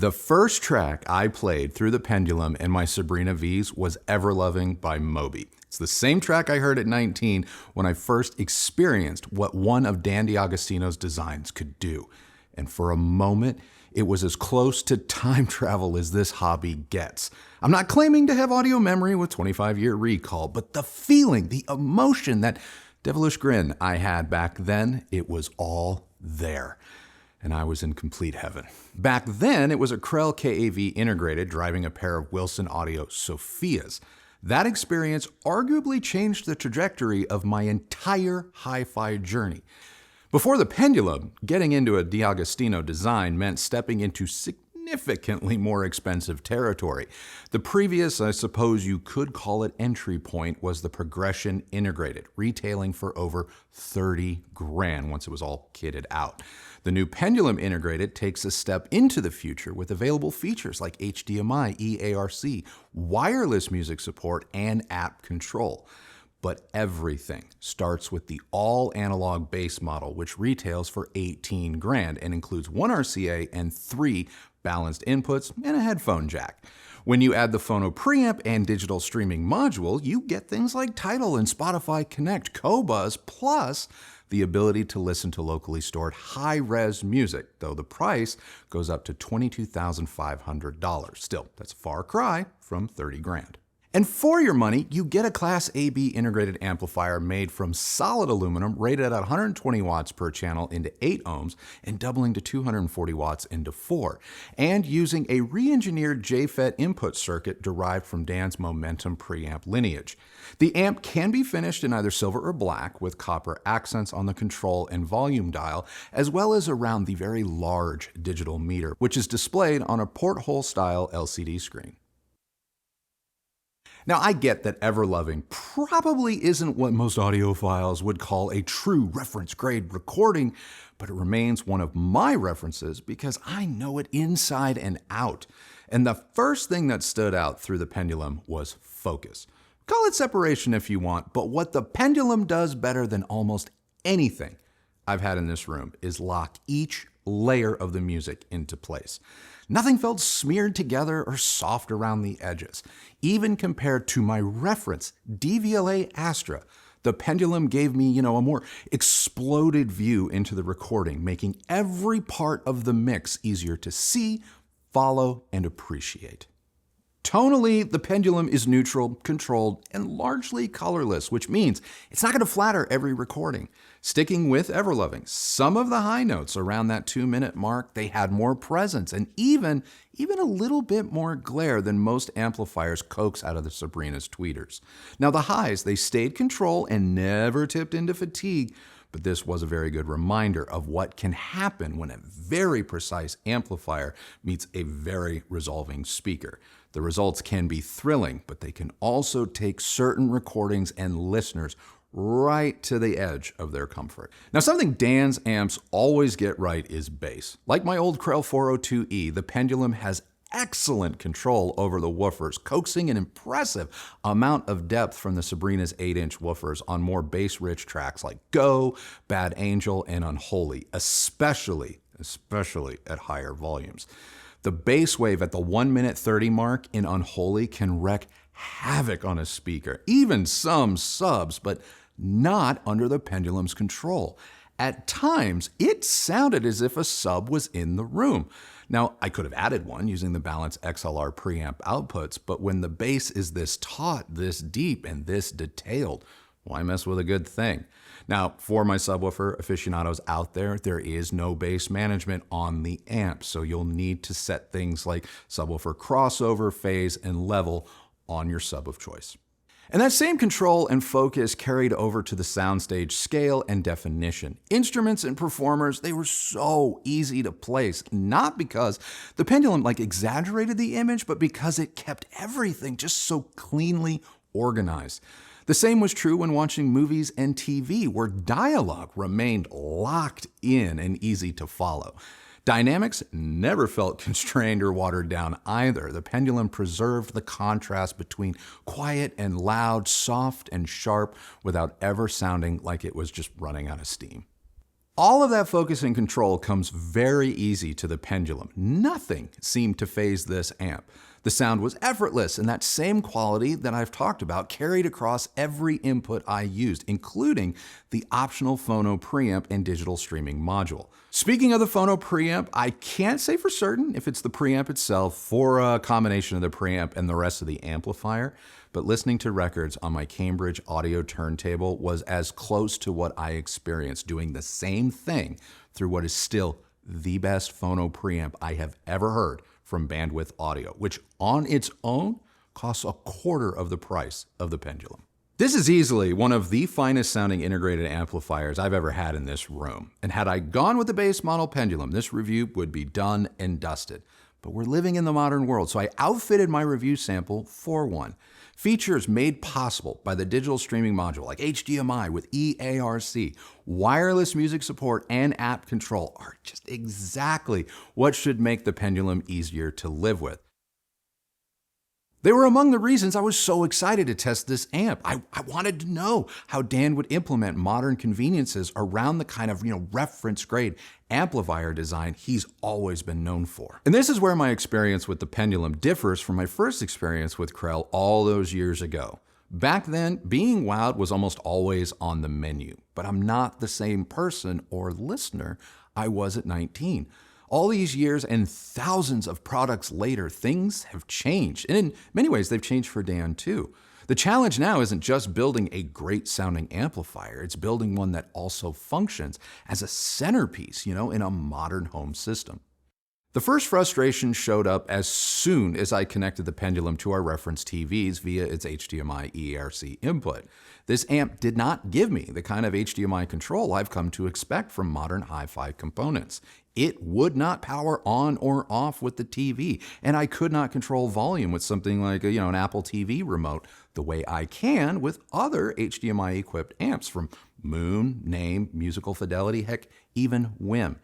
The first track I played through the Pendulum in my Sabrina Vs was Ever-Loving by Moby. It's the same track I heard at 19 when I first experienced what one of Dan D'Agostino's designs could do. And for a moment, it was as close to time travel as this hobby gets. I'm not claiming to have audio memory with 25-year recall, but the feeling, the emotion, that devilish grin I had back then, it was all there. And I was in complete heaven. Back then, it was a Krell KAV integrated driving a pair of Wilson Audio Sophias. That experience arguably changed the trajectory of my entire hi-fi journey. Before the Pendulum, getting into a D'Agostino design meant stepping into significantly more expensive territory. The previous, I suppose you could call it, entry point was the Progression Integrated, retailing for over 30 grand once it was all kitted out. The new Pendulum Integrated takes a step into the future with available features like HDMI, eARC, wireless music support, and app control. But everything starts with the all-analog base model, which retails for 18 grand and includes 1 RCA and 3 balanced inputs and a headphone jack. When you add the phono preamp and digital streaming module, you get things like Tidal and Spotify Connect, Qobuz, plus the ability to listen to locally stored high-res music, though the price goes up to $22,500. Still, that's a far cry from 30 grand. And for your money, you get a Class AB integrated amplifier made from solid aluminum, rated at 120 watts per channel into 8 ohms and doubling to 240 watts into 4, and using a re-engineered JFET input circuit derived from Dan's Momentum preamp lineage. The amp can be finished in either silver or black with copper accents on the control and volume dial, as well as around the very large digital meter, which is displayed on a porthole style LCD screen. Now, I get that Ever-Loving probably isn't what most audiophiles would call a true reference-grade recording, but it remains one of my references because I know it inside and out. And the first thing that stood out through the Pendulum was focus. Call it separation if you want, but what the Pendulum does better than almost anything I've had in this room is lock each layer of the music into place. Nothing felt smeared together or soft around the edges. Even compared to my reference, DVLA Astra, the Pendulum gave me, a more exploded view into the recording, making every part of the mix easier to see, follow, and appreciate. Tonally, the Pendulum is neutral, controlled, and largely colorless, which means it's not going to flatter every recording. Sticking with Ever-Loving, some of the high notes around that 2-minute mark, they had more presence and even a little bit more glare than most amplifiers coax out of the Sabrina's tweeters. Now the highs, they stayed control and never tipped into fatigue, but this was a very good reminder of what can happen when a very precise amplifier meets a very resolving speaker. The results can be thrilling, but they can also take certain recordings and listeners right to the edge of their comfort. Now, something Dan's amps always get right is bass. Like my old Krell 402E, the Pendulum has excellent control over the woofers, coaxing an impressive amount of depth from the Sabrina's 8-inch woofers on more bass-rich tracks like Go, Bad Angel, and Unholy, especially at higher volumes. The bass wave at the 1-minute 30 mark in Unholy can wreak havoc on a speaker, even some subs, but not under the Pendulum's control. At times, it sounded as if a sub was in the room. Now, I could have added one using the Balance XLR preamp outputs, but when the bass is this taut, this deep, and this detailed, why mess with a good thing? Now, for my subwoofer aficionados out there, there is no bass management on the amp, so you'll need to set things like subwoofer crossover, phase, and level on your sub of choice. And that same control and focus carried over to the soundstage scale and definition. Instruments and performers, they were so easy to place, not because the Pendulum exaggerated the image, but because it kept everything just so cleanly organized. The same was true when watching movies and TV, where dialogue remained locked in and easy to follow. Dynamics never felt constrained or watered down either. The Pendulum preserved the contrast between quiet and loud, soft and sharp, without ever sounding like it was just running out of steam. All of that focus and control comes very easy to the Pendulum. Nothing seemed to faze this amp. The sound was effortless, and that same quality that I've talked about carried across every input I used, including the optional phono preamp and digital streaming module. Speaking of the phono preamp, I can't say for certain if it's the preamp itself or a combination of the preamp and the rest of the amplifier, but listening to records on my Cambridge audio turntable was as close to what I experienced doing the same thing through what is still the best phono preamp I have ever heard from Bandwidth Audio, which on its own costs a quarter of the price of the Pendulum. This is easily one of the finest sounding integrated amplifiers I've ever had in this room. And had I gone with the base model Pendulum, this review would be done and dusted. But we're living in the modern world, so I outfitted my review sample for one. Features made possible by the digital streaming module like HDMI with eARC, wireless music support, and app control are just exactly what should make the Pendulum easier to live with. They were among the reasons I was so excited to test this amp. I wanted to know how Dan would implement modern conveniences around the kind of, reference grade amplifier design he's always been known for. And this is where my experience with the Pendulum differs from my first experience with Krell all those years ago. Back then, being wowed was almost always on the menu, but I'm not the same person or listener I was at 19. All these years and thousands of products later, things have changed. And in many ways, they've changed for Dan too. The challenge now isn't just building a great sounding amplifier, it's building one that also functions as a centerpiece, in a modern home system. The first frustration showed up as soon as I connected the Pendulum to our reference TVs via its HDMI eARC input. This amp did not give me the kind of HDMI control I've come to expect from modern HiFi components. It would not power on or off with the TV, and I could not control volume with something like an Apple TV remote the way I can with other HDMI-equipped amps from Moon, Name, Musical Fidelity, heck, even Wim.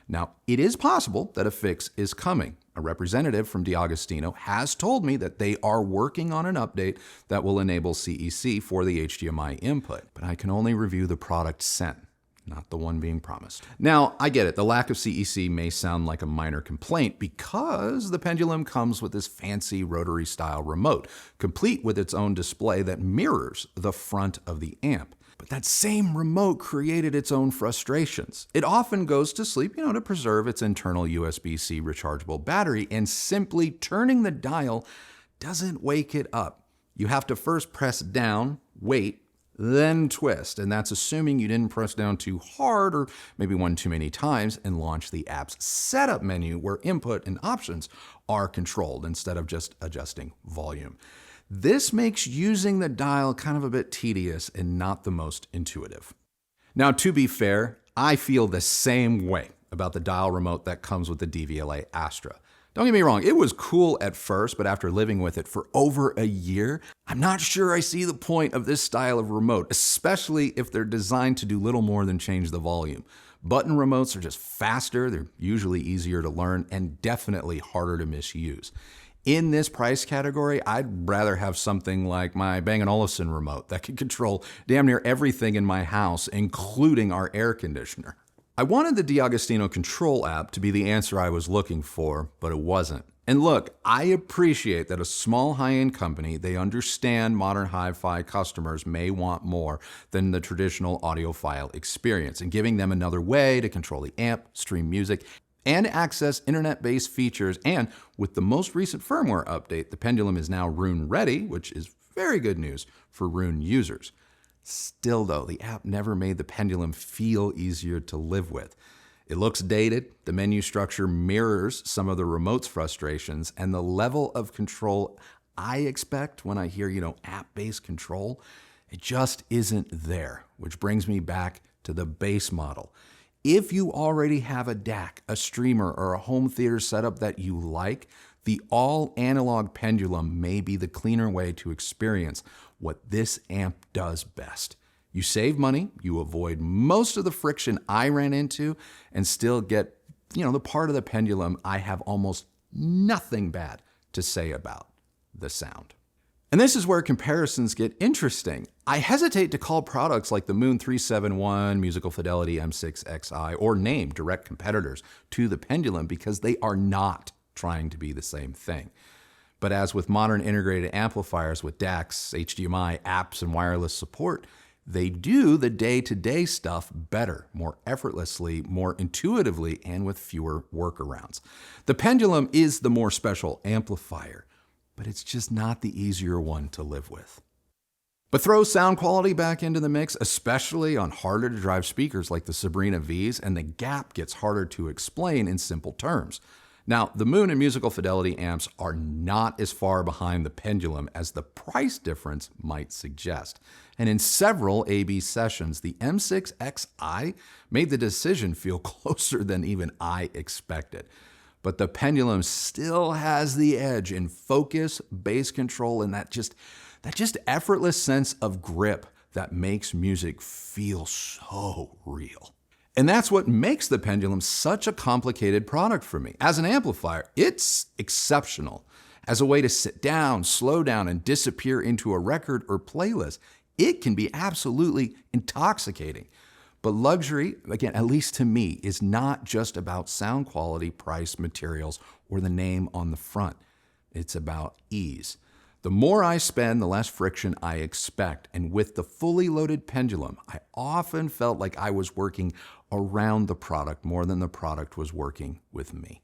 Now, it is possible that a fix is coming. A representative from D'Agostino has told me that they are working on an update that will enable CEC for the HDMI input, but I can only review the product sent, not the one being promised. Now, I get it. The lack of CEC may sound like a minor complaint because the Pendulum comes with this fancy rotary style remote, complete with its own display that mirrors the front of the amp. But that same remote created its own frustrations. It often goes to sleep, to preserve its internal USB-C rechargeable battery, and simply turning the dial doesn't wake it up. You have to first press down, wait, then twist, and that's assuming you didn't press down too hard or maybe one too many times and launch the app's setup menu where input and options are controlled instead of just adjusting volume. This makes using the dial kind of a bit tedious and not the most intuitive. Now, to be fair, I feel the same way about the dial remote that comes with the DVLA Astra. Don't get me wrong, it was cool at first, but after living with it for over a year, I'm not sure I see the point of this style of remote, especially if they're designed to do little more than change the volume. Button remotes are just faster, they're usually easier to learn, and definitely harder to misuse. In this price category, I'd rather have something like my Bang & Olufsen remote that can control damn near everything in my house, including our air conditioner. I wanted the D'Agostino Control app to be the answer I was looking for, but it wasn't. And look, I appreciate that a small high-end company, they understand modern hi-fi customers may want more than the traditional audiophile experience, and giving them another way to control the amp, stream music, and access internet-based features. And with the most recent firmware update, the Pendulum is now Roon Ready, which is very good news for Roon users. Still though, the app never made the Pendulum feel easier to live with. It looks dated, the menu structure mirrors some of the remote's frustrations, and the level of control I expect when I hear, app-based control, it just isn't there, which brings me back to the base model. If you already have a DAC, a streamer, or a home theater setup that you like, the all-analog Pendulum may be the cleaner way to experience what this amp does best. You save money, you avoid most of the friction I ran into, and still get, the part of the Pendulum I have almost nothing bad to say about, the sound. And this is where comparisons get interesting. I hesitate to call products like the Moon 371, Musical Fidelity M6Xi, or name direct competitors to the Pendulum because they are not trying to be the same thing. But as with modern integrated amplifiers with DACs, HDMI, apps, and wireless support, they do the day-to-day stuff better, more effortlessly, more intuitively, and with fewer workarounds. The Pendulum is the more special amplifier, but it's just not the easier one to live with. But throw sound quality back into the mix, especially on harder to drive speakers like the Sabrina Vs, and the gap gets harder to explain in simple terms. Now, the Moon and Musical Fidelity amps are not as far behind the Pendulum as the price difference might suggest. And in several AB sessions, the M6Xi made the decision feel closer than even I expected. But the Pendulum still has the edge in focus, bass control, and that just effortless sense of grip that makes music feel so real. And that's what makes the Pendulum such a complicated product for me. As an amplifier, it's exceptional. As a way to sit down, slow down, and disappear into a record or playlist, it can be absolutely intoxicating. But luxury, again, at least to me, is not just about sound quality, price, materials, or the name on the front. It's about ease. The more I spend, the less friction I expect. And with the fully loaded Pendulum, I often felt like I was working around the product more than the product was working with me.